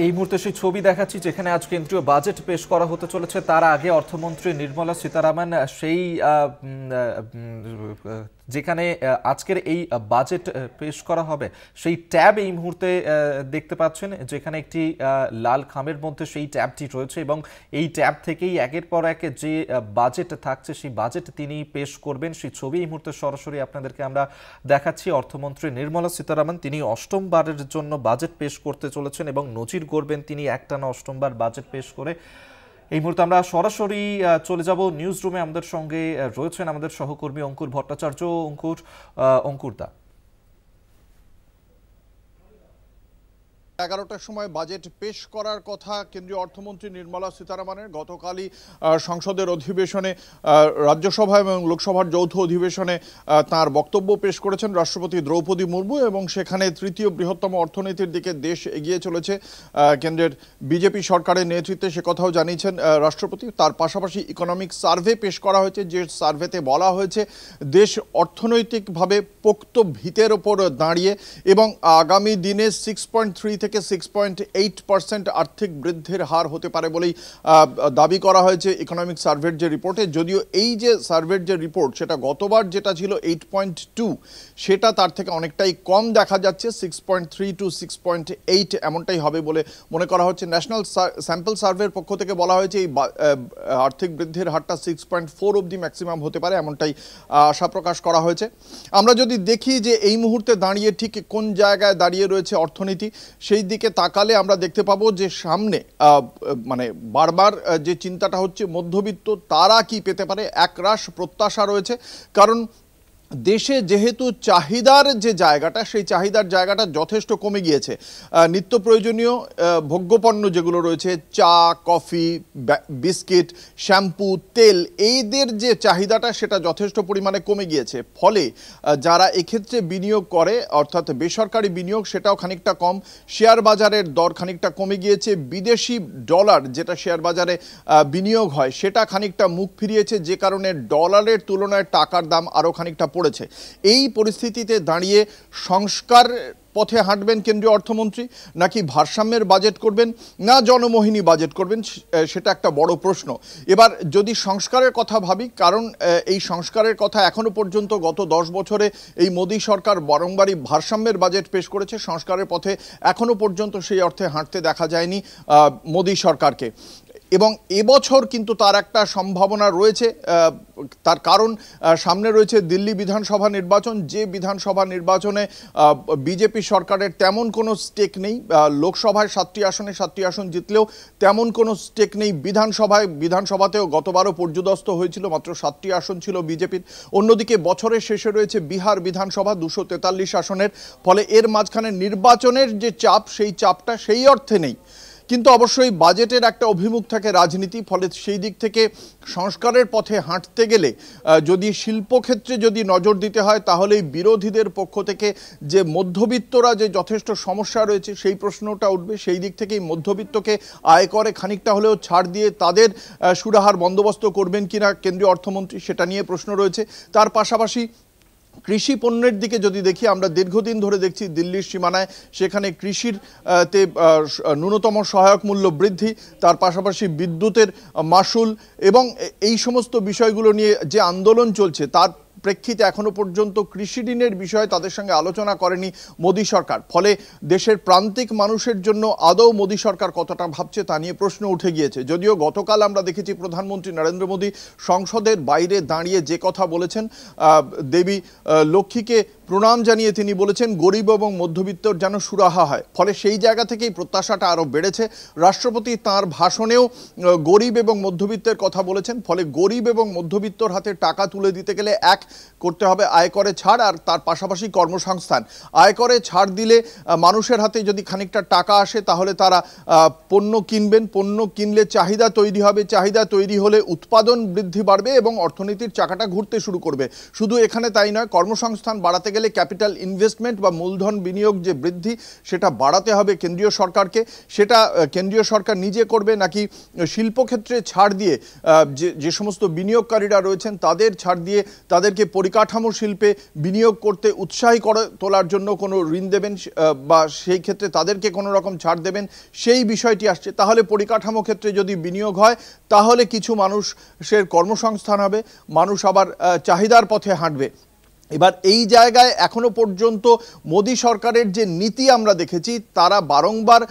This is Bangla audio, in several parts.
এই মুহূর্তে সেই ছবি দেখাচ্ছি যেখানে আজ কেন্দ্রীয় বাজেট পেশ করা হতে চলেছে। তার আগে অর্থমন্ত্রী নির্মলা সীতারামন সেই যেখানে আজকের এই বাজেট পেশ করা হবে সেই ট্যাব এই মুহূর্তে দেখতে পাচ্ছেন, যেখানে একটি লাল খামের মধ্যে সেই ট্যাবটি রয়েছে এবং এই ট্যাব থেকেই একের পর এক যে বাজেট থাকছে সেই বাজেট তিনি পেশ করবেন। সেই ছবি এই মুহূর্তে সরাসরি আপনাদেরকে আমরা দেখাচ্ছি। অর্থমন্ত্রী নির্মলা সীতারামন তিনি অষ্টমবারের জন্য বাজেট পেশ করতে চলেছেন এবং নজির গড়বেন তিনি একটানা অষ্টমবার বাজেট পেশ করে। এই মুহূর্তে আমরা সরাসরি চলে যাব নিউজ রুমে। আমাদের সঙ্গে রয়েছেন আমাদের সহকর্মী অঙ্কুর ভট্টাচার্য। অঙ্কুরদা, 11টার সময় বাজেট পেশ করার কথা কেন্দ্রীয় অর্থমন্ত্রী নির্মলা সীতারামনের। গতকালই সংসদের অধিবেশনে, রাজ্যসভা এবং লোকসভার যৌথ অধিবেশনে তার বক্তব্য পেশ করেছেন রাষ্ট্রপতি দ্রৌপদী মুর্মু এবং সেখানে তৃতীয় বৃহত্তম অর্থনীতির দিকে দেশ এগিয়ে চলেছে কেন্দ্রের বিজেপি সরকারের নেতৃত্বে, সে কথাও জানিয়েছেন রাষ্ট্রপতি। তার পাশাপাশি ইকোনমিক সার্ভে পেশ করা হয়েছে, যে সার্ভেতে বলা হয়েছে দেশ অর্থনৈতিকভাবে পোক্ত ভিতের ওপর দাঁড়িয়ে এবং আগামী দিনে 6.3 থেকে 6.8% আর্থিক বৃদ্ধির হার হতে পারে বলেই দাবি করা হয়েছে ইকোনমিক সার্ভের যে রিপোর্টে। যদিও এই যে সার্ভের যে রিপোর্ট সেটা গতবার যেটা ছিল 8.2, সেটা তার থেকে অনেকটাই কম দেখা যাচ্ছে। 6.3 to 6.8 এমনটাই হবে বলে মনে করা হচ্ছে। ন্যাশনাল স্যাম্পল সার্ভের পক্ষ থেকে বলা হয়েছে এই আর্থিক বৃদ্ধির হারটা 6.4 অবধি ম্যাক্সিমাম হতে পারে, এমনটাই আশা প্রকাশ করা হয়েছে। আমরা যদি দেখি যে এই মুহূর্তে দাঁড়িয়ে ঠিক কোন জায়গায় দাঁড়িয়ে রয়েছে অর্থনীতি, সেই দিকে তাকালে আমরা দেখতে পাবো যে সামনে মানে বারবার যে চিন্তাটা হচ্ছে মধ্যবিত্ত তারা কি পেতে পারে, একরাশ প্রত্যাশা রয়েছে। কারণ দেশে যেহেতু চাহিদার যে জায়গাটা, সেই চাহিদার জায়গাটা যথেষ্ট কমে গিয়েছে। নিত্য প্রয়োজনীয় ভোগ্যপণ্য যেগুলো রয়েছে, চা, কফি, বিস্কিট, শ্যাম্পু, তেল, এইদের যে চাহিদাটা সেটা যথেষ্ট পরিমাণে কমে গিয়েছে। ফলে যারা এক্ষেত্রে বিনিয়োগ করে, অর্থাৎ বেসরকারি বিনিয়োগ, সেটাও খানিকটা কম। শেয়ার বাজারের দর খানিকটা কমে গিয়েছে। বিদেশি ডলার যেটা শেয়ার বাজারে বিনিয়োগ হয় সেটা খানিকটা মুখ ফিরিয়েছে, যে কারণে ডলারের তুলনায় টাকার দাম আরও খানিকটা পড়েছে। এই পরিস্থিতিতে দাঁড়িয়ে সংস্কার পথে হাঁটবেন কেন্দ্রীয় অর্থমন্ত্রী, নাকি ভারসাম্যের বাজেট করবেন, না জনমোহিনী বাজেট করবেন, সেটা একটা বড় প্রশ্ন। এবার যদি সংস্কারের কথা ভাবি, কারণ এই সংস্কারের কথা এখনো পর্যন্ত গত 10 বছরে এই মোদী সরকার বারংবারই ভারসাম্যের বাজেট পেশ করেছে। সংস্কারের পথে এখনো পর্যন্ত সেই অর্থে হাঁটতে দেখা যায়নি মোদী সরকারকে। এবং এবছর কিন্তু তার একটা সম্ভাবনা রয়েছে, তার কারণ সামনে রয়েছে দিল্লি বিধানসভা নির্বাচন। যে বিধানসভা নির্বাচনে বিজেপি সরকারের তেমন কোনো স্টেক নেই। লোকসভায় 7টি আসনে 7টি আসন জিতলেও তেমন কোনো স্টেক নেই। বিধানসভাতেও গতবারও পর্যুদস্ত হয়েছিল, মাত্র 7টি আসন ছিল বিজেপির। অন্যদিকে বছরের শেষে রয়েছে বিহার বিধানসভা 243 আসনের। ফলে এর মাঝখানে নির্বাচনের যে চাপ, সেই চাপটা সেই অর্থে নেই। কিন্তু অবশ্যই বাজেটের একটা অভিমুখ থাকে রাজনীতি, ফলে সেই দিক থেকে সংস্কারের পথে হাঁটতে গেলে যদি শিল্পক্ষেত্রে যদি নজর দিতে হয়, তাহলে বিরোধীদের পক্ষ থেকে যে মধ্যবিত্তরা যে যথেষ্ট সমস্যা রয়েছে সেই প্রশ্নটা উঠবে। সেই দিক থেকেই মধ্যবিত্তকে আয়করে খানিকটা হলেও ছাড় দিয়ে তাদের সুরাহার বন্দোবস্ত করবেন কিনা কেন্দ্রীয় অর্থমন্ত্রী, সেটা নিয়ে প্রশ্ন রয়েছে। তার পাশাপাশি কৃষি পণ্যের দিকে যদি দেখি, আমরা দীর্ঘদিন ধরে দেখছি দিল্লির সীমানায় সেখানে কৃষির তে ন্যূনতম সহায়ক মূল্য বৃদ্ধি, তার পাশাপাশি বিদ্যুতের মাশুল এবং এই সমস্ত বিষয়গুলো নিয়ে যে আন্দোলন চলছে, তার প্রেক্ষিতে এখনো পর্যন্ত কৃষি ঋণের বিষয়ে তাদের সঙ্গে আলোচনা করেনি মোদী সরকার। ফলে দেশের প্রান্তিক মানুষের জন্য আদৌ মোদী সরকার কতটা ভাবছে তা নিয়ে প্রশ্ন উঠে গিয়েছে। যদিও গতকাল আমরা দেখেছি প্রধানমন্ত্রী নরেন্দ্র মোদী সংসদের বাইরে দাঁড়িয়ে যে কথা বলেছেন, দেবী লক্ষ্মীকে প্রণাম জানিয়ে তিনি বলেছেন গরিব এবং মধ্যবিত্তর যেন সুরাহা হয়। ফলে সেই জায়গা থেকেই প্রত্যাশাটা আরও বেড়েছে। রাষ্ট্রপতি তাঁর ভাষণেও গরিব এবং মধ্যবিত্তের কথা বলেছেন। ফলে গরিব এবং মধ্যবিত্তর হাতে টাকা তুলে দিতে গেলে এক করতে হবে আয়করে ছাড়, আর তার পাশাপাশি কর্মসংস্থান। আয়করে ছাড় দিলে মানুষের হাতে যদি খানিকটা টাকা আসে, তাহলে তারা পণ্য কিনবেন, পণ্য কিনলে চাহিদা তৈরি হবে, চাহিদা তৈরি হলে উৎপাদন বৃদ্ধি বাড়বে এবং অর্থনীতির চাকাটা ঘুরতে শুরু করবে। শুধু এখানে তাই নয়, কর্মসংস্থান বাড়াতে গেলে গেলে ক্যাপিটাল ইনভেস্টমেন্ট বা মূলধন বিনিয়োগ যে বৃদ্ধি সেটা বাড়াতে হবে কেন্দ্রীয় সরকারকে। সেটা কেন্দ্রীয় সরকার নিজে করবে নাকি শিল্পক্ষেত্রে ছাড় দিয়ে যে সমস্ত বিনিয়োগকারীরা রয়েছেন তাদের ছাড় দিয়ে তাদেরকে পরিকাঠামো শিল্পে বিনিয়োগ করতে উৎসাহী করে তোলার জন্য কোনো ঋণ দেবেন বা সেই ক্ষেত্রে তাদেরকে কোনো রকম ছাড় দেবেন, সেই বিষয়টি আসছে। তাহলে পরিকাঠামো ক্ষেত্রে যদি বিনিয়োগ হয় তাহলে কিছু মানুষের কর্মসংস্থান হবে, মানুষ আবার চাহিদার পথে হাঁটবে। এবার এই জায়গায় এখনো পর্যন্ত মোদী সরকারের যে নীতি আমরা দেখেছি, তারা বারংবার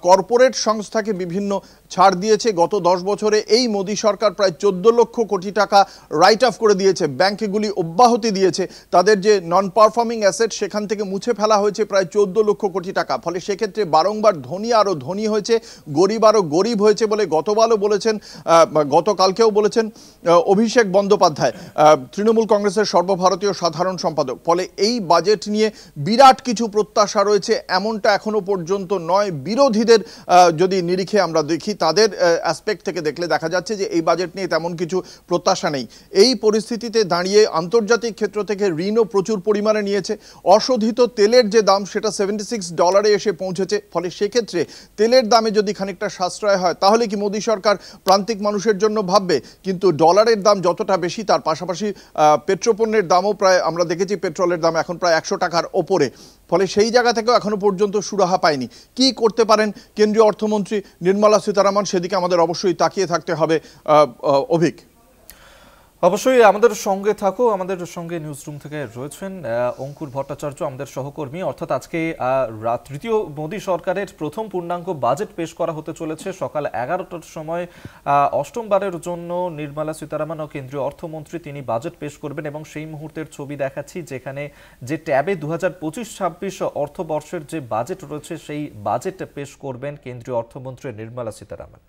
কর্পোরেট সংস্থাকে বিভিন্ন ছাড় দিয়েছে। গত 10 বছরে এই মোদী সরকার প্রায় 14 লক্ষ কোটি টাকা রাইট অফ করে দিয়েছে, ব্যাংকগুলি অব্যাহতি দিয়েছে, তাদের যে নন পারফর্মিং অ্যাসেট সেখান থেকে মুছে ফেলা হয়েছে প্রায় 14 লক্ষ কোটি টাকা। ফলে সেক্ষেত্রে বারংবার ধনী আরও ধনী হয়েছে, গরিব আরও গরিব হয়েছে বলে গতকালকেও বলেছেন অভিষেক বন্দ্যোপাধ্যায়, তৃণমূল কংগ্রেসের সর্বভারতীয় সাধারণ সম্পাদক। ফলে এই বাজেট নিয়ে বিরাট কিছু প্রত্যাশা রয়েছে এমনটা এখনো পর্যন্ত নয়। বিরোধীদের যদি নিরিখে আমরা দেখি, তাদের অ্যাসপেক্ট থেকে দেখলে দেখা যাচ্ছে যে এই বাজেট নিয়ে তেমন কিছু প্রত্যাশা নেই। এই পরিস্থিতিতে দাঁড়িয়ে আন্তর্জাতিক ক্ষেত্র থেকে ঋণও প্রচুর পরিমাণে নিয়েছে। অশোধিত তেলের যে দাম সেটা $76 এসে পৌঁছেছে। ফলে সেক্ষেত্রে তেলের দামে যদি খানিকটা সাশ্রয় হয় তাহলে কি মোদী সরকার প্রান্তিক মানুষের জন্য ভাববে? কিন্তু ডলারের দাম যতটা বেশি তার পাশাপাশি পেট্রোপণ্যের দামও প্রায় আমরা দেখেছি পেট্রোলের দাম এখন প্রায় 100 টাকার ওপরে। ফলে সেই জায়গা থেকেও এখনো পর্যন্ত সুরাহা পায়নি। কি করতে পারেন কেন্দ্রীয় অর্থমন্ত্রী নির্মলা সীতারামন, সেদিকে আমাদের অবশ্যই তাকিয়ে থাকতে হবে। অভিক, অবশ্যই আমাদের সঙ্গে থাকো। আমাদের সঙ্গে নিউজ রুম থেকে রয়েছেন অঙ্কুর ভট্টাচার্য, আমাদের সহকর্মী। অর্থাৎ আজকে তৃতীয় মোদী সরকারের প্রথম পূর্ণাঙ্গ বাজেট পেশ করা হতে চলেছে সকাল 11টার সময়। অষ্টমবারের জন্য নির্মলা সীতারামন ও কেন্দ্রীয় অর্থমন্ত্রী তিনি বাজেট পেশ করবেন এবং সেই মুহূর্তের ছবি দেখাচ্ছি যেখানে যে ট্যাবে 2025-26 অর্থবর্ষের যে বাজেট রয়েছে সেই বাজেট পেশ করবেন কেন্দ্রীয় অর্থমন্ত্রী নির্মলা সীতারামন।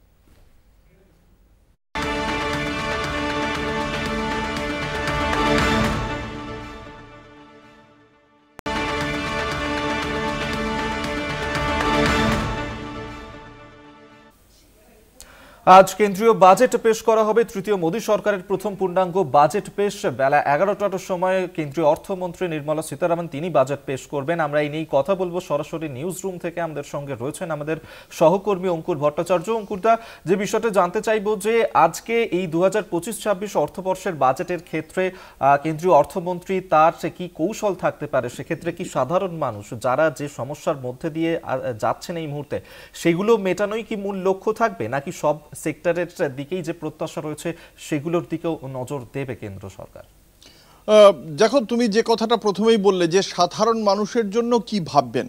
আজ কেন্দ্রীয় বাজেট পেশ করা হবে। তৃতীয় মোদী সরকারের প্রথম পূর্ণাঙ্গ বাজেট পেশ বেলা 11টার সময় কেন্দ্রীয় অর্থমন্ত্রী নির্মলা সীতারামন তিনি বাজেট পেশ করবেন। আমরা এই নিয়ে কথা বলবো সরাসরি নিউজ রুম থেকে। আমাদের সঙ্গে রয়েছেন আমাদের সহকর্মী অঙ্কুর ভট্টাচার্য। অঙ্কুরদা, যে বিষয়টা জানতে চাইবো যে আজকে এই 2025-26 অর্থবর্ষের বাজেটের ক্ষেত্রে কেন্দ্রীয় অর্থমন্ত্রী তার কি কৌশল থাকতে পারে? সেক্ষেত্রে কি সাধারণ মানুষ যারা যে সমস্যার মধ্যে দিয়ে যাচ্ছেন এই মুহূর্তে সেগুলো মেটানোই কি মূল লক্ষ্য থাকবে, নাকি সব সেক্টরের দিকেই যে প্রত্যাশা রয়েছে সেগুলোর দিকেও নজর দেবে কেন্দ্র সরকার? দেখো, তুমি যে কথাটা প্রথমেই বললে যে সাধারণ মানুষের জন্য কি ভাববেন,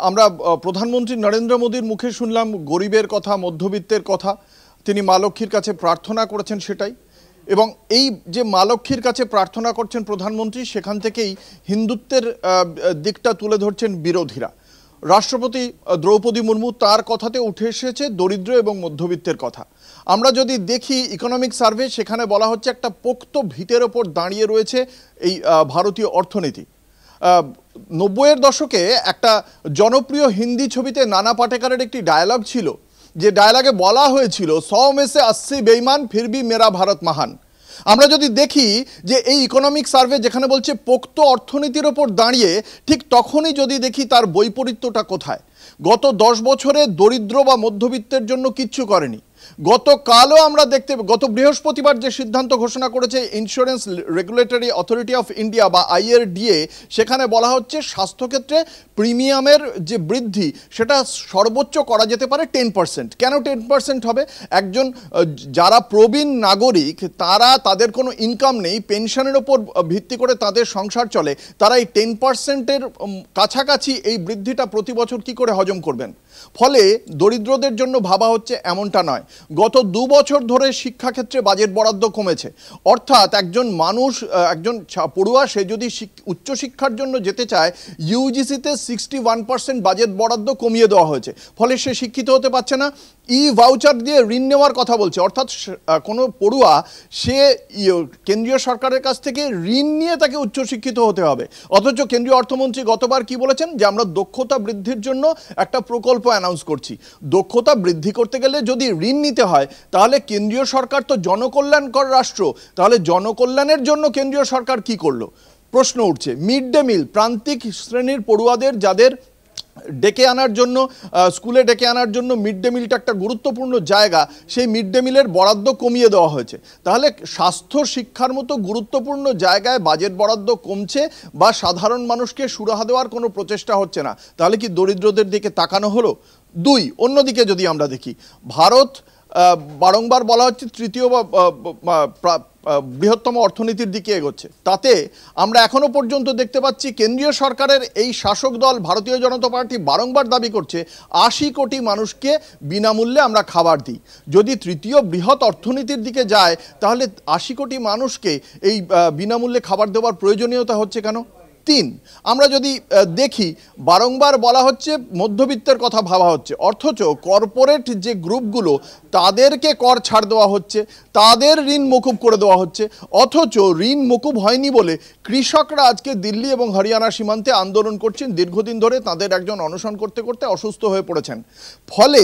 আমরা প্রধানমন্ত্রী নরেন্দ্র মোদীর মুখে শুনলাম গরিবের কথা, মধ্যবিত্তের কথা। তিনি মা লক্ষ্মীর কাছে প্রার্থনা করেছেন সেটাই। এবং এই যে মা লক্ষ্মীর কাছে প্রার্থনা করছেন প্রধানমন্ত্রী, সেখান থেকেই হিন্দুত্বের দিকটা তুলে ধরছেন বিরোধীরা। রাষ্ট্রপতি দ্রৌপদী মুর্মু, তার কথাতে উঠে এসেছে দরিদ্র এবং মধ্যবিত্তের কথা। আমরা যদি দেখি ইকোনমিক সার্ভে, সেখানে বলা হচ্ছে একটা পোক্ত ভিতের ওপর দাঁড়িয়ে রয়েছে এই ভারতীয় অর্থনীতি। 90-এর দশকে একটা জনপ্রিয় হিন্দি ছবিতে নানা পাটেকরের একটি ডায়ালগ ছিল, যে ডায়ালগে বলা হয়েছিল 100 में से 80 বেঈমান फिर भी मेरा भारत महान। আমরা যদি দেখি যে এই ইকোনমিক সার্ভে যেখানে বলছে পোক্ত অর্থনীতির ওপর দাঁড়িয়ে, ঠিক তখনই যদি দেখি তার বৈপরীত্যটা কোথায়। গত 10 বছরে দরিদ্র বা মধ্যবিত্তের জন্য কিচ্ছু করেনি। গতকালও আমরা গত বৃহস্পতিবার যে সিদ্ধান্ত ঘোষণা করেছে insurance regulatory authority of India বা IRDA, সেখানে বলা হচ্ছে স্বাস্থ্যক্ষেত্রে প্রিমিয়ামের যে বৃদ্ধি সেটা সর্বোচ্চ করা যেতে পারে 10%। কেন 10% হবে? একজন যারা প্রবীণ নাগরিক, তাদের কোনো ইনকাম নেই, পেনশনের ওপর ভিত্তি করে তাদের সংসার চলে, তারা এই 10%-এর কাছাকাছি এই বৃদ্ধিটা প্রতি বছর কি করে হজম করবেন? ফলে দরিদ্রদের জন্য ভাবা হচ্ছে এমনটা নয়। গত 2 বছর ধরে শিক্ষাক্ষেত্রে বাজেট বরাদ্দ কমেছে। অর্থাৎ একজন মানুষ, একজন পড়ুয়া, সে যদি উচ্চশিক্ষার জন্য যেতে চায়, ইউজিসিতে 61% বাজেট বরাদ্দ কমিয়ে দেওয়া হয়েছে। ফলে সে শিক্ষিত হতে পারছে না। ভাউচার দিয়ে ঋণ নেওয়ার কথা বলছে। অর্থাৎ কোনো পড়ুয়া সে কেন্দ্রীয় সরকারের কাছ থেকে ঋণ নিয়ে তাকে উচ্চশিক্ষিত হতে হবে। অথচ কেন্দ্রীয় অর্থমন্ত্রী গতবার কি বলেছেন, যে আমরা দক্ষতা বৃদ্ধির জন্য একটা প্রকল্প অ্যানাউন্স করছি। দক্ষতা বৃদ্ধি করতে গেলে যদি ঋণ নিতে হয়, তাহলে কেন্দ্রীয় সরকার তো জনকল্যাণকর রাষ্ট্র, তাহলে জনকল্যাণের জন্য কেন্দ্রীয় সরকার কি করলো? প্রশ্ন উঠছে মিড ডে মিল প্রান্তিক শ্রেণীর পড়ুয়াদের যাদের ডেকে আনার জন্য স্কুলে ডেকে আনার জন্য মিড ডে মিলটা একটা গুরুত্বপূর্ণ জায়গা, সেই মিড ডে মিলের বরাদ্দ কমিয়ে দেওয়া হয়েছে। তাহলে স্বাস্থ্য শিক্ষার মতো গুরুত্বপূর্ণ জায়গায় বাজেট বরাদ্দ কমছে বা সাধারণ মানুষকে সুরাহা দেওয়ার কোনো প্রচেষ্টা হচ্ছে না, তাহলে কি দরিদ্রদের দিকে তাকানো হলো? দুই, অন্যদিকে যদি আমরা দেখি, ভারত বারংবার বলা হচ্ছে তৃতীয় বৃহত্তম অর্থনীতির দিকে এগোচ্ছে, তাতে আমরা এখনো পর্যন্ত দেখতে পাচ্ছি কেন্দ্রীয় সরকারের এই শাসক দল ভারতীয় জনতা পার্টি বারংবার দাবি করছে ৮০ কোটি মানুষকে বিনামূল্যে আমরা খাবার দিই। যদি তৃতীয় বৃহৎ অর্থনীতির দিকে যায় তাহলে ৮০ কোটি মানুষকে এই বিনামূল্যে খাবার দেওয়ার প্রয়োজনীয়তা হচ্ছে কেন? তিন, আমরা যদি দেখি বারংবার বলা হচ্ছে মধ্যবিত্তের কথা ভাবা হচ্ছে, অথচ কর্পোরেট যে গ্রুপগুলো তাদেরকে কর ছাড় দেওয়া হচ্ছে, তাদের ঋণ মকুব করে দেওয়া হচ্ছে, অথচ ঋণ মকুব হয়নি বলে কৃষকরা আজকে দিল্লি এবং হরিয়ানা সীমান্তে আন্দোলন করছেন। দীর্ঘদিন ধরে তাদের একজন অনশন করতে করতে অসুস্থ হয়ে পড়েছেন। ফলে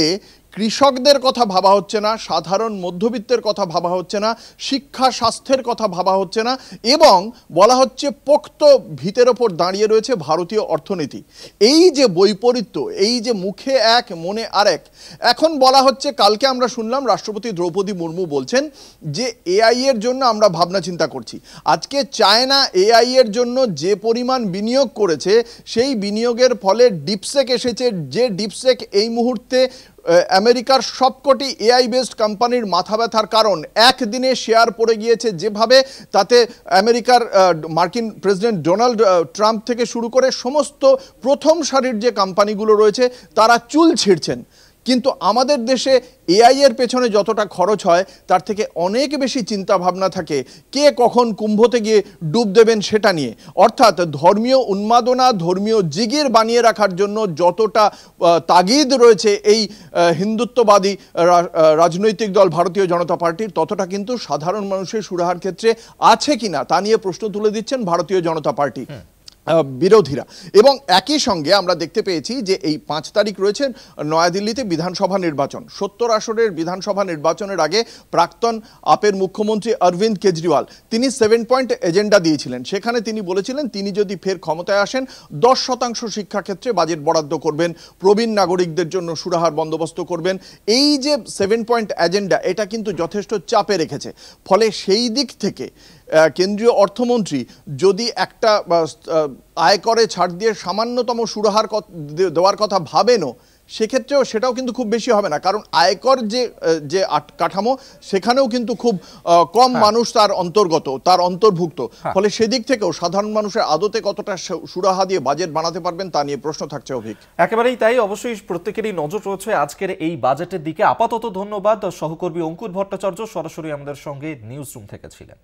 কৃষকদের কথা ভাবা হচ্ছে না, সাধারণ মধ্যবিত্তের কথা ভাবা হচ্ছে না, শিক্ষা স্বাস্থ্যের কথা ভাবা হচ্ছে না, এবং বলা হচ্ছে পোক্ত ভিতের ওপর দাঁড়িয়ে রয়েছে ভারতীয় অর্থনীতি। এই যে বৈপরীত্য, এই যে মুখে এক মনে আরেক, এখন বলা হচ্ছে, কালকে আমরা শুনলাম রাষ্ট্রপতি দ্রৌপদী মুর্মু বলছেন যে এআই এর জন্য আমরা ভাবনা চিন্তা করছি। আজকে চায়না এআই এর জন্য যে পরিমাণ বিনিয়োগ করেছে, সেই বিনিয়োগের ফলে ডিপসেক এসেছে, যে ডিপসেক এই মুহূর্তে আমেরিকার সবকটি এআই বেসড কোম্পানির মাথা ব্যথার কারণ। একদিনে শেয়ার পড়ে গিয়েছে যেভাবে, তাতে আমেরিকার মার্কিন প্রেসিডেন্ট ডোনাল্ড ট্রাম্প থেকে শুরু করে সমস্ত প্রথম সারির যে কোম্পানিগুলো রয়েছে তারা চুল ছিঁড়ছেন। কিন্তু আমাদের দেশে এআই এর পেছনে যতটা খরচ হয় তার থেকে অনেক বেশি চিন্তা ভাবনা থাকে কে কখন কুম্ভতে গিয়ে ডুব দেবেন সেটা নিয়ে। অর্থাৎ ধর্মীয় উন্মাদনা, ধর্মীয় জিগির বানিয়ে রাখার জন্য যতটা তাগিদ রয়েছে এই হিন্দুত্ববাদী রাজনৈতিক দল ভারতীয় জনতা পার্টির, ততটা কিন্তু সাধারণ মানুষের সুরাহার ক্ষেত্রে আছে কিনা তা নিয়ে প্রশ্ন তুলে দিচ্ছেন ভারতীয় জনতা পার্টি বিরোধীরা। এবং একই সঙ্গে আমরা দেখতে পেয়েছি যে এই 5 তারিখ রয়েছে নয়াদিল্লিতে বিধানসভা নির্বাচন। 70 আসনের বিধানসভা নির্বাচনের আগে প্রাক্তন আপের মুখ্যমন্ত্রী অরবিন্দ কেজরিওয়াল তিনি 7 পয়েন্ট এজেন্ডা দিয়েছিলেন। সেখানে তিনি বলেছিলেন তিনি যদি ফের ক্ষমতায় আসেন 10% শিক্ষাক্ষেত্রে বাজেট বরাদ্দ করবেন, প্রবীণ নাগরিকদের জন্য সুরাহার বন্দোবস্ত করবেন। এই যে 7 পয়েন্ট এজেন্ডা, এটা কিন্তু যথেষ্ট চাপে রেখেছে। ফলে সেই দিক থেকে কেন্দ্রীয় অর্থমন্ত্রী যদি একটা আয়করে ছাড় দিয়ে সামান্যতম সুরাহার দেওয়ার কথা ভাবেনও, সেক্ষেত্রেও সেটাও কিন্তু খুব বেশি হবে না, কারণ আয়কর যে কাঠামো সেখানেও কিন্তু খুব কম মানুষ তার অন্তর্ভুক্ত। ফলে সেদিক থেকেও সাধারণ মানুষের আদতে কতটা সুরাহা দিয়ে বাজেট বানাতে পারবেন তা নিয়ে প্রশ্ন থাকছে। অভিক, একেবারেই তাই। অবশ্যই প্রত্যেকেরই নজর রয়েছে আজকের এই বাজেটের দিকে। আপাতত ধন্যবাদ। সহকর্মী অঙ্কুর ভট্টাচার্য সরাসরি আমাদের সঙ্গে নিউজ রুম থেকে ছিলেন।